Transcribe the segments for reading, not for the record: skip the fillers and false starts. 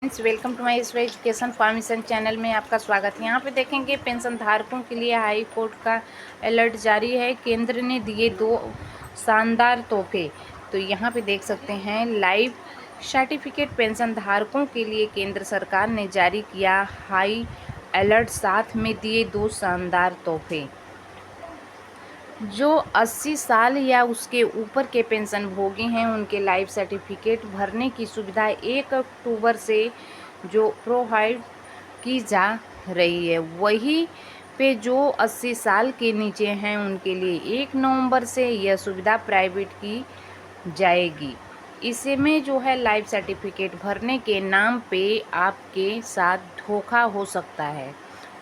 Welcome to my education formation channel में आपका स्वागत है। यहाँ पे देखेंगे पेंशन धारकों के लिए हाई कोर्ट का अलर्ट जारी है। केंद्र ने दिए 2 शानदार तोहफे। तो यहाँ पे देख सकते हैं लाइफ सर्टिफिकेट पेंशन धारकों के लिए केंद्र सरकार ने जारी किया हाई अलर्ट, साथ में दिए 2 शानदार तोहफे। जो 80 साल या उसके ऊपर के पेंशन भोगी हैं उनके लाइफ सर्टिफिकेट भरने की सुविधा 1 अक्टूबर से जो प्रोवाइड की जा रही है, वही पे जो 80 साल के नीचे हैं उनके लिए 1 नवंबर से यह सुविधा प्राइवेट की जाएगी। इसमें जो है लाइफ सर्टिफिकेट भरने के नाम पे आपके साथ धोखा हो सकता है।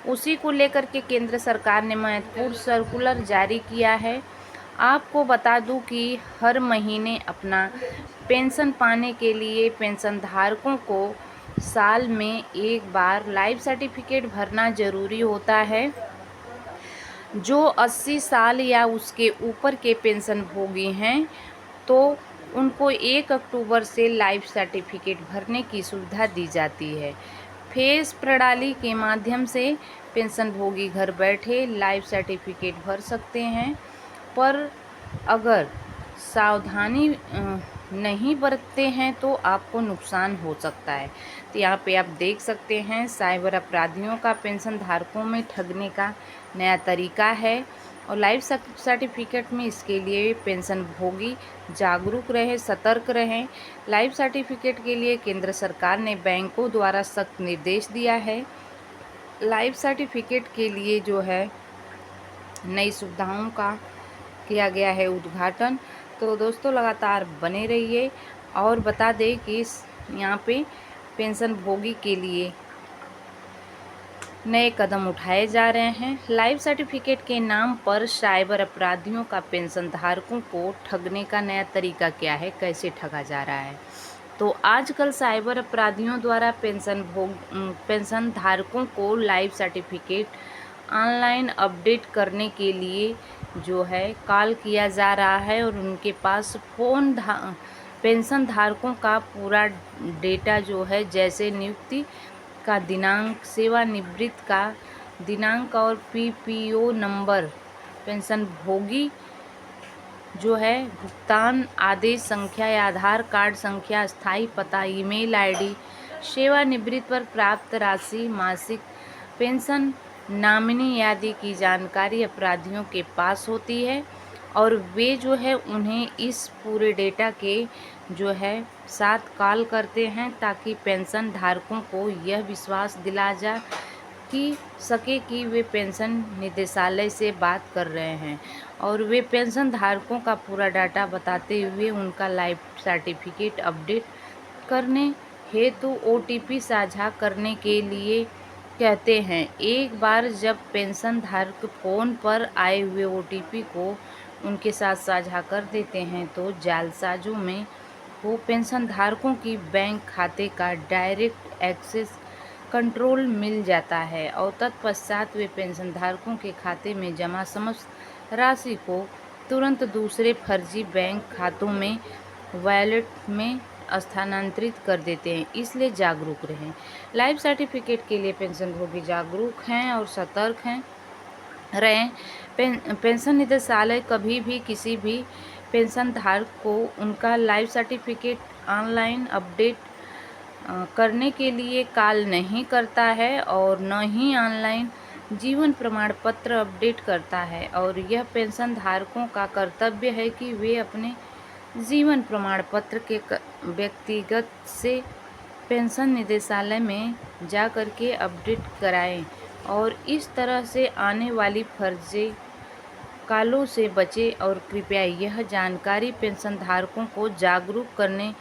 उसी को लेकर के केंद्र सरकार ने महत्वपूर्ण सर्कुलर जारी किया है। आपको बता दूं कि हर महीने अपना पेंशन पाने के लिए पेंशन धारकों को साल में एक बार लाइफ सर्टिफिकेट भरना ज़रूरी होता है। जो 80 साल या उसके ऊपर के पेंशन भोगी हैं तो उनको 1 अक्टूबर से लाइफ सर्टिफिकेट भरने की सुविधा दी जाती है। फेस प्रणाली के माध्यम से पेंशन भोगी घर बैठे लाइफ सर्टिफिकेट भर सकते हैं, पर अगर सावधानी नहीं बरतते हैं तो आपको नुकसान हो सकता है। तो यहाँ पे आप देख सकते हैं साइबर अपराधियों का पेंशन धारकों में ठगने का नया तरीका है, और लाइफ सर्टिफिकेट में इसके लिए पेंशन भोगी जागरूक रहे, सतर्क रहें। लाइफ सर्टिफिकेट के लिए केंद्र सरकार ने बैंकों द्वारा सख्त निर्देश दिया है। लाइफ सर्टिफिकेट के लिए जो है नई सुविधाओं का किया गया है उद्घाटन। तो दोस्तों लगातार बने रहिए। और बता दें कि यहाँ पे पेंशन भोगी के लिए नए कदम उठाए जा रहे हैं। लाइफ सर्टिफिकेट के नाम पर साइबर अपराधियों का पेंशन धारकों को ठगने का नया तरीका क्या है, कैसे ठगा जा रहा है। तो आजकल साइबर अपराधियों द्वारा पेंशन धारकों को लाइफ सर्टिफिकेट ऑनलाइन अपडेट करने के लिए जो है कॉल किया जा रहा है, और उनके पास पेंशन धारकों का पूरा डेटा जो है, जैसे नियुक्ति का दिनांक, सेवानिवृत्ति का दिनांक और पीपीओ नंबर, पेंशन भोगी जो है भुगतान आदेश संख्या या आधार कार्ड संख्या, स्थायी पता, ईमेल आईडी, सेवानिवृत्ति पर प्राप्त राशि, मासिक पेंशन, नामिनी आदि की जानकारी अपराधियों के पास होती है, और वे जो है उन्हें इस पूरे डेटा के जो है साथ कॉल करते हैं, ताकि पेंशन धारकों को यह विश्वास दिला जा सके कि वे पेंशन निदेशालय से बात कर रहे हैं, और वे पेंशन धारकों का पूरा डाटा बताते हुए उनका लाइफ सर्टिफिकेट अपडेट करने हेतु ओटीपी साझा करने के लिए कहते हैं। एक बार जब पेंशन धारक फ़ोन पर आए हुए ओटीपी को उनके साथ साझा कर देते हैं तो जालसाजों में वो पेंशन धारकों की बैंक खाते का डायरेक्ट एक्सेस कंट्रोल मिल जाता है, और तत्पश्चात वे पेंशन धारकों के खाते में जमा समस्त राशि को तुरंत दूसरे फर्जी बैंक खातों में वॉलेट में स्थानांतरित कर देते हैं। इसलिए जागरूक रहें। लाइफ सर्टिफिकेट के लिए पेंशन भोगी जागरूक हैं और सतर्क रहें। पेंशन निदेशालय कभी भी किसी भी पेंशन धारक को उनका लाइफ सर्टिफिकेट ऑनलाइन अपडेट करने के लिए कॉल नहीं करता है, और न ही ऑनलाइन जीवन प्रमाण पत्र अपडेट करता है, और यह पेंशन धारकों का कर्तव्य है कि वे अपने जीवन प्रमाण पत्र के व्यक्तिगत से पेंशन निदेशालय में जा कर के अपडेट कराएं, और इस तरह से आने वाली फर्जी कॉलों से बचें। और कृपया यह जानकारी पेंशन धारकों को जागरूक करने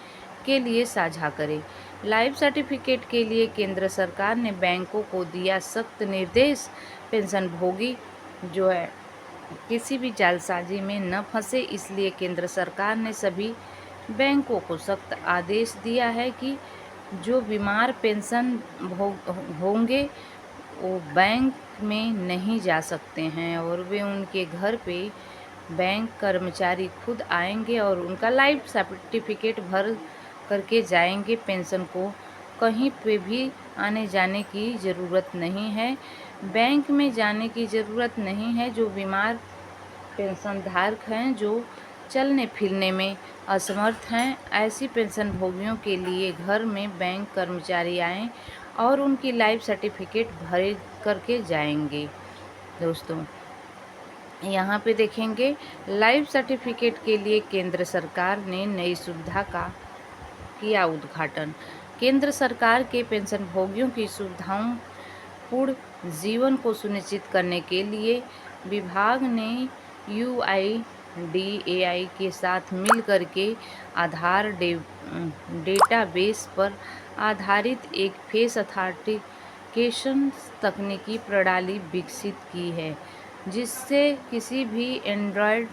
के लिए साझा करें। लाइफ सर्टिफिकेट के लिए केंद्र सरकार ने बैंकों को दिया सख्त निर्देश। पेंशन भोगी जो है किसी भी जालसाजी में न फंसे, इसलिए केंद्र सरकार ने सभी बैंकों को सख्त आदेश दिया है कि जो बीमार पेंशन होंगे वो बैंक में नहीं जा सकते हैं, और वे उनके घर पे बैंक कर्मचारी खुद आएंगे और उनका लाइफ सर्टिफिकेट भर करके जाएंगे पेंशन को कहीं पे भी आने जाने की ज़रूरत नहीं है, बैंक में जाने की ज़रूरत नहीं है। जो बीमार पेंशनधारक हैं, जो चलने फिरने में असमर्थ हैं, ऐसी पेंशनभोगियों के लिए घर में बैंक कर्मचारी आएँ और उनकी लाइफ सर्टिफिकेट भर करके जाएंगे। दोस्तों, यहाँ पे देखेंगे लाइफ सर्टिफिकेट के लिए केंद्र सरकार ने नई सुविधा का किया उद्घाटन। केंद्र सरकार के पेंशनभोगियों की सुविधाओं पूर्ण जीवन को सुनिश्चित करने के लिए विभाग ने UIDAI के साथ मिलकर के आधार डेटाबेस पर आधारित एक फेस ऑथेंटिकेशन तकनीकी प्रणाली विकसित की है, जिससे किसी भी एंड्रॉयड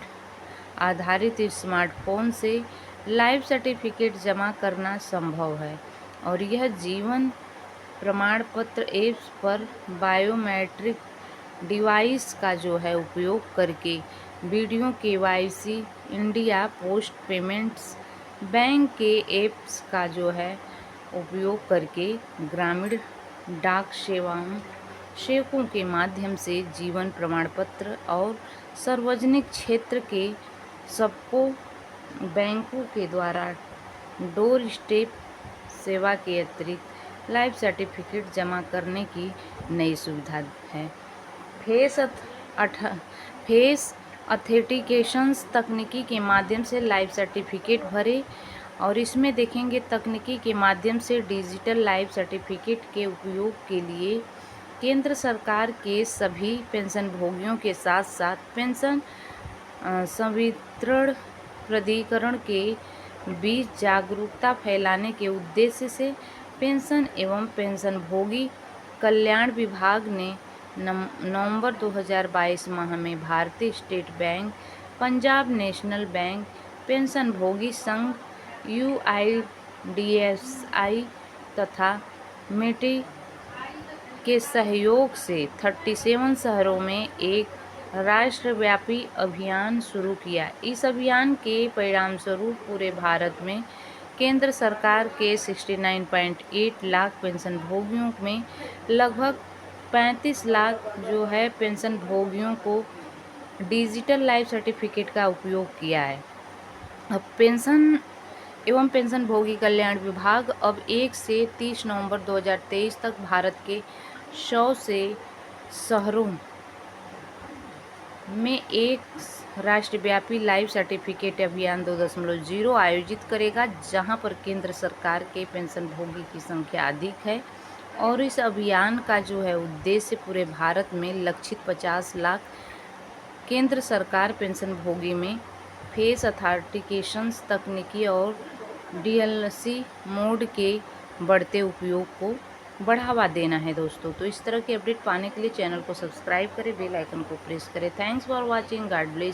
आधारित स्मार्टफोन से लाइफ सर्टिफिकेट जमा करना संभव है। और यह जीवन प्रमाण पत्र ऐप्स पर बायोमेट्रिक डिवाइस का जो है उपयोग करके video KYC, India post payments bank के ऐप्स का जो है उपयोग करके ग्रामीण डाक सेवकों के माध्यम से जीवन प्रमाण पत्र और सार्वजनिक क्षेत्र के सबको बैंकों के द्वारा डोर स्टेप सेवा के अतिरिक्त लाइफ सर्टिफिकेट जमा करने की नई सुविधा है। फेस ऑथेंटिकेशंस तकनीकी के माध्यम से लाइफ सर्टिफिकेट भरे। और इसमें देखेंगे तकनीकी के माध्यम से डिजिटल लाइफ सर्टिफिकेट के उपयोग के लिए केंद्र सरकार के सभी पेंशनभोगियों के साथ साथ पेंशन संवितरण प्राधिकरण के बीच जागरूकता फैलाने के उद्देश्य से पेंशन एवं पेंशनभोगी कल्याण विभाग ने नवंबर 2022 माह में भारतीय state bank, Punjab national bank, पेंशनभोगी संघ, UIDAI तथा मिटी के सहयोग से 37 शहरों में एक राष्ट्रव्यापी अभियान शुरू किया। इस अभियान के परिणामस्वरूप पूरे भारत में केंद्र सरकार के 69.8 लाख पेंशनभोगियों में लगभग 35 लाख जो है पेंशनभोगियों को डिजिटल लाइफ सर्टिफिकेट का उपयोग किया है। अब पेंशन एवं पेंशनभोगी कल्याण विभाग अब 1 से 30 नवंबर 2023 तक भारत के 100 से शहरों में एक राष्ट्रव्यापी लाइफ सर्टिफिकेट अभियान 2.0 आयोजित करेगा, जहां पर केंद्र सरकार के पेंशनभोगी की संख्या अधिक है। और इस अभियान का जो है उद्देश्य पूरे भारत में लक्षित 50 लाख केंद्र सरकार पेंशनभोगी में फेस ऑथेंटिकेशन तकनीकी और DLC मोड के बढ़ते उपयोग को बढ़ावा देना है। दोस्तों, तो इस तरह की अपडेट पाने के लिए चैनल को सब्सक्राइब करें, बेल आइकन को प्रेस करें। Thanks for watching. God bless.